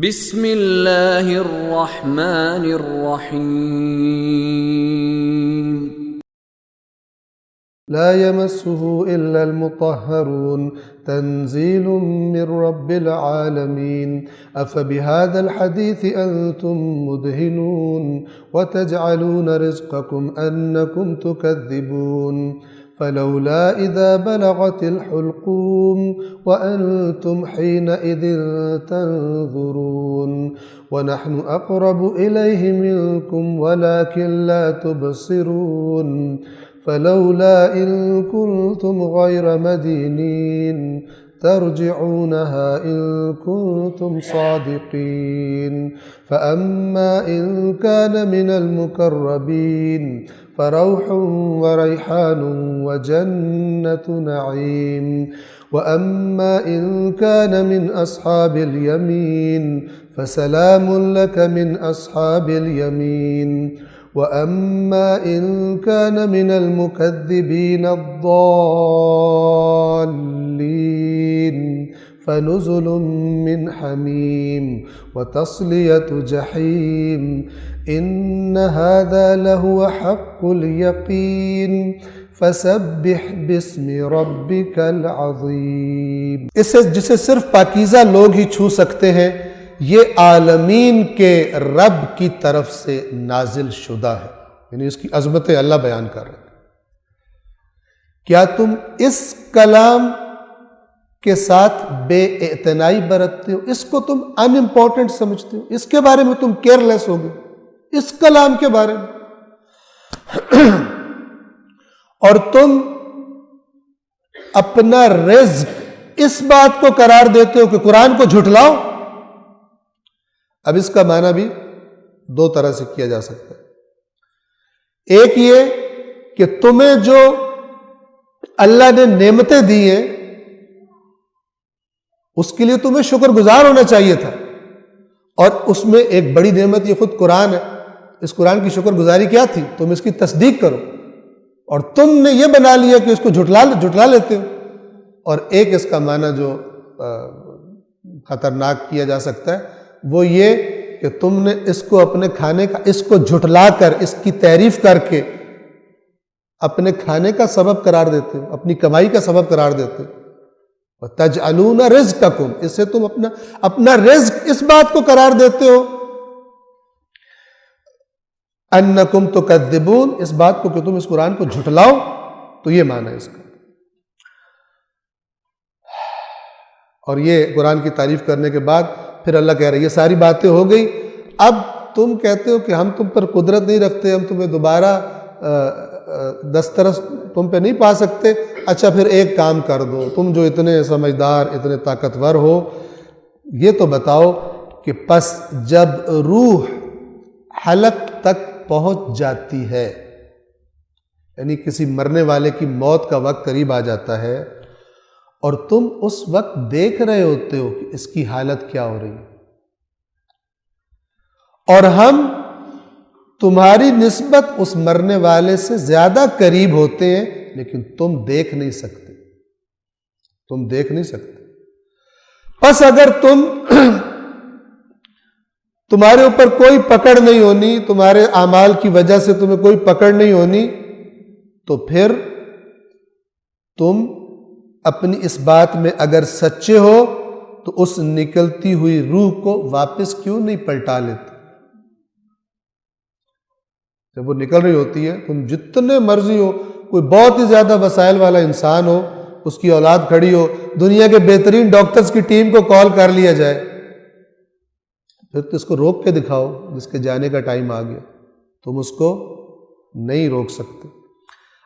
بسم اللہ الرحمن الرحیم لا يمسه إلا المطهرون تنزيل من رب العالمين أفبهذا الحديث أنتم مدهنون وتجعلون رزقكم أنكم تكذبون فلولا إذا بلغت الحلقوم وأنتم حينئذ تنظرون ونحن أقرب إليه منكم ولكن لا تبصرون فلولا إن كنتم غير مدينين ترجعونها إن كنتم صادقين فأما إن كان من المقربين فروح وريحان وجنة نعيم وأما إن كان من أصحاب اليمين فسلام لك من أصحاب اليمين وأما إن كان من المكذبين الضالين فنزل من حميم وتصلية جحيم إن هذا لهو حق اليقين فسبح باسم ربك العظيم۔ جسے صرف پاکیزہ لوگ ہی چھو سکتے ہیں، یہ عالمین کے رب کی طرف سے نازل شدہ ہے، یعنی اس کی عظمت اللہ بیان کر رہے ہیں۔ کیا تم اس کلام کے ساتھ بے اعتنائی برتتے ہو؟ اس کو تم ان امپورٹنٹ سمجھتے ہو، اس کے بارے میں تم کیئر لیس ہو گئے، اس کلام کے بارے میں، اور تم اپنا رزق اس بات کو قرار دیتے ہو کہ قرآن کو جھٹلاؤ۔ اب اس کا معنی بھی دو طرح سے کیا جا سکتا ہے۔ ایک یہ کہ تمہیں جو اللہ نے نعمتیں دی ہیں اس کے لیے تمہیں شکر گزار ہونا چاہیے تھا، اور اس میں ایک بڑی نعمت یہ خود قرآن ہے۔ اس قرآن کی شکر گزاری کیا تھی؟ تم اس کی تصدیق کرو، اور تم نے یہ بنا لیا کہ اس کو جھٹلا لیتے ہو۔ اور ایک اس کا معنی جو خطرناک کیا جا سکتا ہے وہ یہ کہ تم نے اس کو اپنے کھانے کا، اس کو جھٹلا کر، اس کی تعریف کر کے اپنے کھانے کا سبب قرار دیتے ہو، اپنی کمائی کا سبب قرار دیتے ہو۔ وَتَجْعَلُونَ رِزْقَكُمْ، اس سے تم اپنا رزق اس بات کو قرار دیتے ہو أَنَّكُمْ تُكَذِّبُونَ، اس بات کو کہ تم اس قرآن کو جھٹلاؤ۔ تو یہ معنی ہے اس کا۔ اور یہ قرآن کی تعریف کرنے کے بعد پھر اللہ کہہ رہے ہیں یہ ساری باتیں ہو گئی، اب تم کہتے ہو کہ ہم تم پر قدرت نہیں رکھتے، ہم تمہیں دوبارہ دسترس تم پہ نہیں پا سکتے۔ اچھا پھر ایک کام کر دو، تم جو اتنے سمجھدار، اتنے طاقتور ہو، یہ تو بتاؤ کہ پس جب روح حلق تک پہنچ جاتی ہے، یعنی کسی مرنے والے کی موت کا وقت قریب آ جاتا ہے، اور تم اس وقت دیکھ رہے ہوتے ہو کہ اس کی حالت کیا ہو رہی ہے، اور ہم تمہاری نسبت اس مرنے والے سے زیادہ قریب ہوتے ہیں، لیکن تم دیکھ نہیں سکتے، تم دیکھ نہیں سکتے۔ پس اگر تمہارے اوپر کوئی پکڑ نہیں ہونی، تمہارے اعمال کی وجہ سے تمہیں کوئی پکڑ نہیں ہونی، تو پھر تم اپنی اس بات میں اگر سچے ہو تو اس نکلتی ہوئی روح کو واپس کیوں نہیں پلٹا لیتے؟ جب وہ نکل رہی ہوتی ہے، تم جتنے مرضی ہو، کوئی بہت ہی زیادہ وسائل والا انسان ہو، اس کی اولاد کھڑی ہو، دنیا کے بہترین ڈاکٹرز کی ٹیم کو کال کر لیا جائے، پھر تو اس کو روک کے دکھاؤ، جس کے جانے کا ٹائم آ گیا، تم اس کو نہیں روک سکتے۔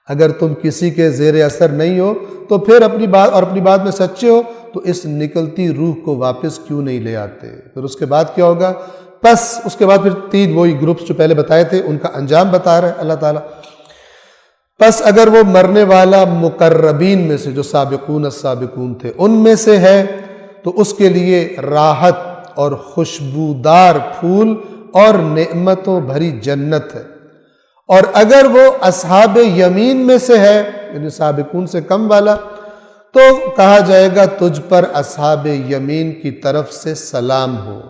اگر تم کسی کے زیر اثر نہیں ہو تو پھر اپنی بات میں سچے ہو تو اس نکلتی روح کو واپس کیوں نہیں لے آتے؟ پھر اس کے بعد کیا ہوگا؟ پس اس کے بعد پھر تین وہی گروپس جو پہلے بتائے تھے ان کا انجام بتا رہے ہیں اللہ تعالیٰ۔ پس اگر وہ مرنے والا مقربین میں سے جو سابقون السابقون تھے ان میں سے ہے تو اس کے لیے راحت اور خوشبودار پھول اور نعمتوں بھری جنت ہے، اور اگر وہ اصحاب یمین میں سے ہے، یعنی سابقون سے کم والا، تو کہا جائے گا تجھ پر اصحاب یمین کی طرف سے سلام ہو،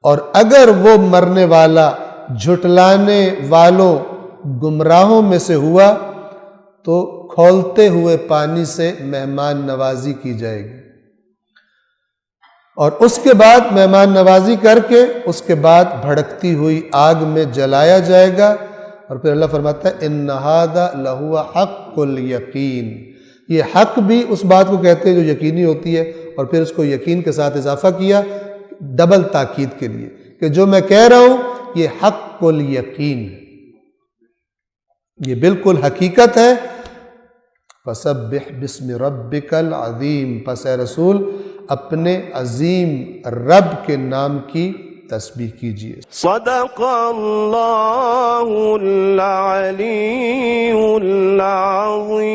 اور اگر وہ مرنے والا جھٹلانے والوں گمراہوں میں سے ہوا تو کھولتے ہوئے پانی سے مہمان نوازی کی جائے گی، اور اس کے بعد مہمان نوازی کر کے اس کے بعد بھڑکتی ہوئی آگ میں جلایا جائے گا۔ اور پھر اللہ فرماتا ہے ان ھذا لہو حق الیقین، یہ حق بھی اس بات کو کہتے ہیں جو یقینی ہوتی ہے، اور پھر اس کو یقین کے ساتھ اضافہ کیا ڈبل تاکید کے لیے کہ جو میں کہہ رہا ہوں یہ حق الیقین ہے، یہ بالکل حقیقت ہے۔ فسبح باسم ربک العظیم، پس اے رسول اپنے عظیم رب کے نام کی تسبیح کیجیے۔ صدق اللہ العلی العظیم۔